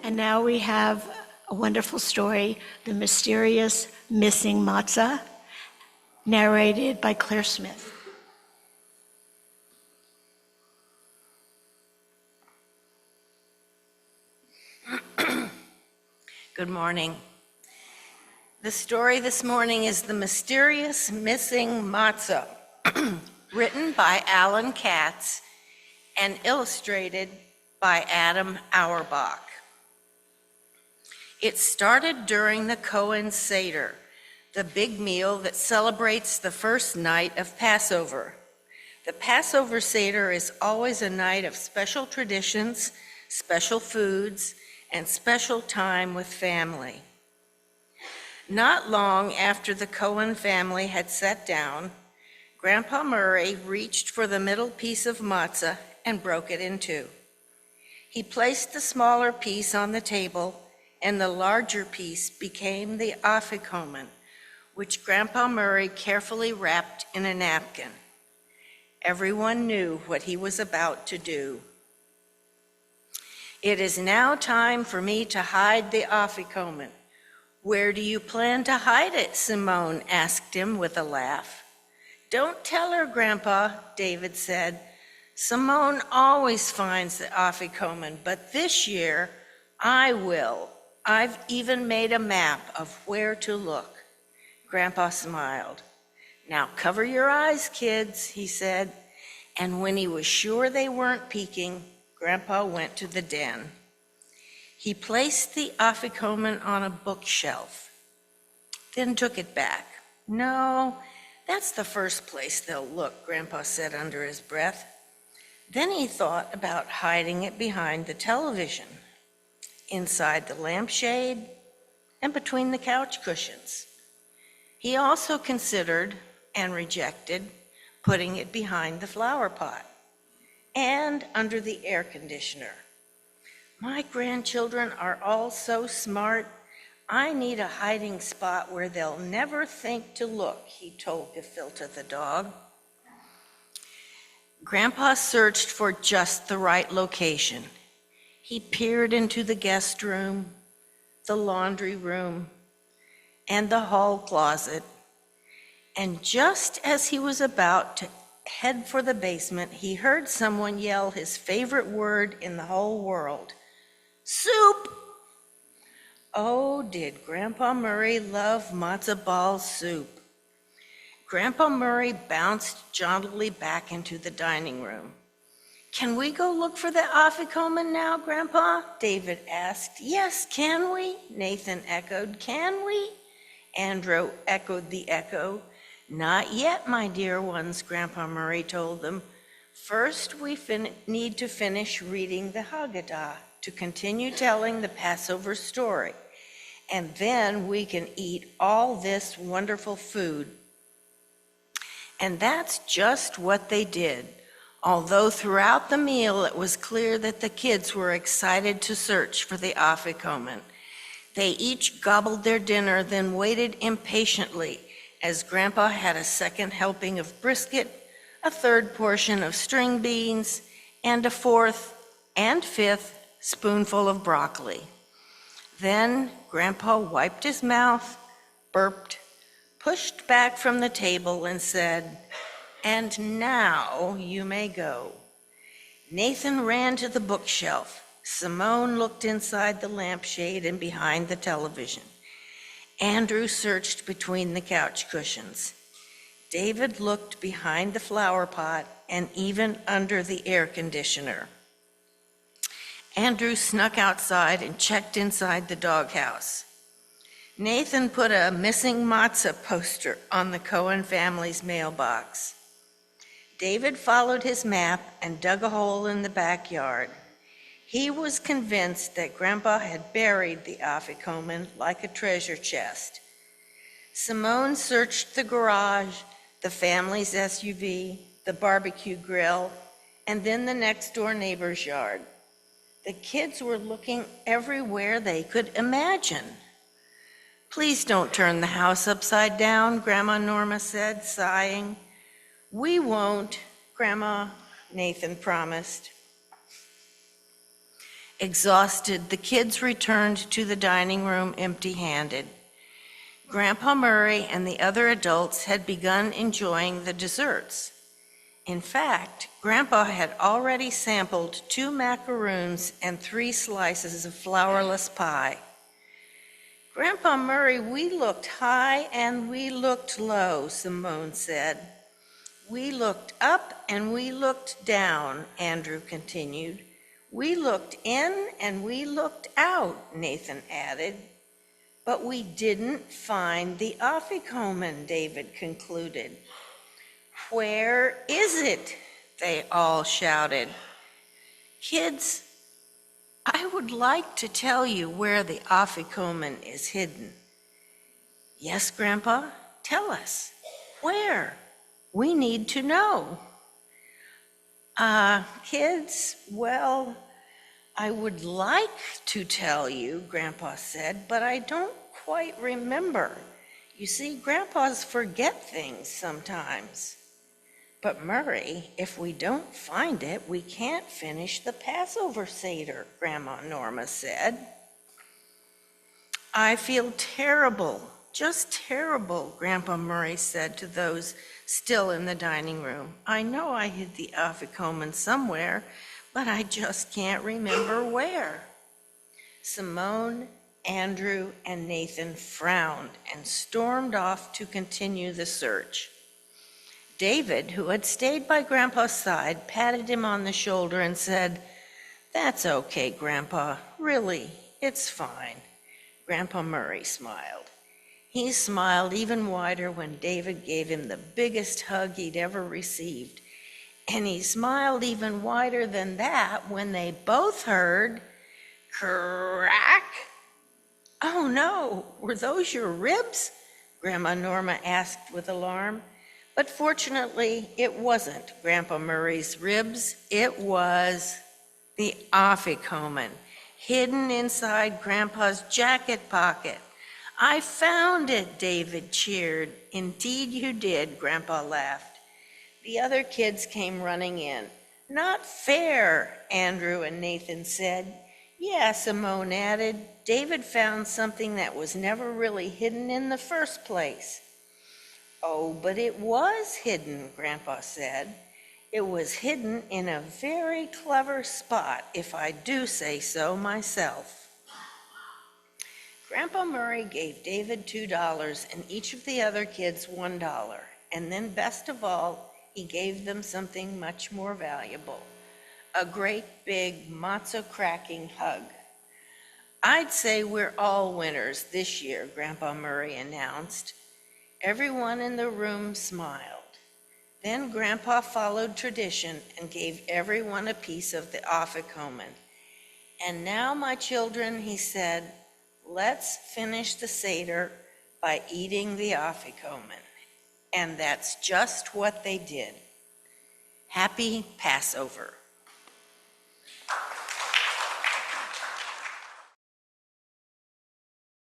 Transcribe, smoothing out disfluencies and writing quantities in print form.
And now we have a wonderful story, The Mysterious Missing Matzoh, narrated by Claire Smith. Good morning. The story this morning is The Mysterious Missing Matzoh, written by Alan Katz and illustrated by Adam Auerbach. It started during the Passover Seder, the big meal that celebrates the first night of Passover. The Passover Seder is always a night of special traditions, special foods, and special time with family. Not long after the Cohen family had sat down, Grandpa Murray reached for the middle piece of matzah and broke it in two. He placed the smaller piece on the table, and the larger piece became the afikomen, which Grandpa Murray carefully wrapped in a napkin. Everyone knew what he was about to do. "It is now time for me to hide the afikomen. Where do you plan to hide it?" Simone asked him with a laugh. "Don't tell her, Grandpa," David said. "Simone always finds the afikomen, but this year I will. I've even made a map of where to look." Grandpa smiled. "Now cover your eyes, kids," he said, and when he was sure they weren't peeking, Grandpa went to the den. He placed the afikomen on a bookshelf, then took it back. "No, that's the first place they'll look," Grandpa said under his breath. Then he thought about hiding it behind the television, inside the lampshade, and between the couch cushions. He also considered and rejected putting it behind the flower pot and under the air conditioner. "My grandchildren are all so smart. I need a hiding spot where they'll never think to look," he told Gefilte the dog. Grandpa searched for just the right location. He peered into the guest room, the laundry room, and the hall closet. And just as he was about to head for the basement, he heard someone yell his favorite word in the whole world: "Soup!" Oh, did Grandpa Murray love matzo ball soup. Grandpa Murray bounced jauntily back into the dining room. "Can we go look for the afikomen now, Grandpa?" David asked. "Yes, can we?" Nathan echoed. "Can we?" Andrew echoed the echo. "Not yet, my dear ones," Grandpa Murray told them. "First, we need to finish reading the Haggadah to continue telling the Passover story, and then we can eat all this wonderful food." And that's just what they did, although throughout the meal it was clear that the kids were excited to search for the afikomen. They each gobbled their dinner, then waited impatiently as Grandpa had a second helping of brisket, a third portion of string beans, and a fourth and fifth spoonful of broccoli. Then Grandpa wiped his mouth, burped, pushed back from the table, and said, "And now you may go." Nathan ran to the bookshelf. Simone looked inside the lampshade and behind the television. Andrew searched between the couch cushions. David looked behind the flower pot and even under the air conditioner. Andrew snuck outside and checked inside the doghouse. Nathan put a missing matzah poster on the Cohen family's mailbox. David followed his map and dug a hole in the backyard. He was convinced that Grandpa had buried the afikomen like a treasure chest. Simone searched the garage, the family's SUV, the barbecue grill, and then the next door neighbor's yard. The kids were looking everywhere they could imagine. "Please don't turn the house upside down," Grandma Norma said, sighing. "We won't, Grandma," Nathan promised. Exhausted, the kids returned to the dining room empty-handed. Grandpa Murray and the other adults had begun enjoying the desserts. In fact, Grandpa had already sampled 2 macaroons and 3 slices of flourless pie. Grandpa Murray, we looked high and we looked low, Simone said. We looked up and we looked down, Andrew continued. We looked in and we looked out, Nathan added. But we didn't find the afikomen, David concluded. Where is it? They all shouted. Kids, I would like to tell you where the afikomen is hidden. Yes, Grandpa, tell us. Where? We need to know. Kids, well, I would like to tell you, Grandpa said, but I don't quite remember. You see, Grandpas forget things sometimes. But Murray, if we don't find it, we can't finish the Passover Seder, Grandma Norma said. I feel terrible, just terrible, Grandpa Murray said to those still in the dining room. I know I hid the afikomen somewhere, but I just can't remember where. Simone, Andrew, and Nathan frowned and stormed off to continue the search. David, who had stayed by Grandpa's side, patted him on the shoulder and said, That's okay, Grandpa. Really, it's fine. Grandpa Murray smiled. He smiled even wider when David gave him the biggest hug he'd ever received. And he smiled even wider than that when they both heard, crack. Oh no, were those your ribs? Grandma Norma asked with alarm. But fortunately, it wasn't Grandpa Murray's ribs. It was the afikomen, hidden inside Grandpa's jacket pocket. I found it, David cheered. Indeed you did, Grandpa laughed. The other kids came running in. Not fair, Andrew and Nathan said. Yeah, Simone added. David found something that was never really hidden in the first place. Oh, but it was hidden, Grandpa said. It was hidden in a very clever spot, if I do say so myself. Grandpa Murray gave David $2 and each of the other kids $1. And then best of all, he gave them something much more valuable, a great big matzoh cracking hug. I'd say we're all winners this year, Grandpa Murray announced. Everyone in the room smiled. Then Grandpa followed tradition and gave everyone a piece of the afikomen. And now, my children, he said, let's finish the Seder by eating the afikomen. And that's just what they did. Happy Passover.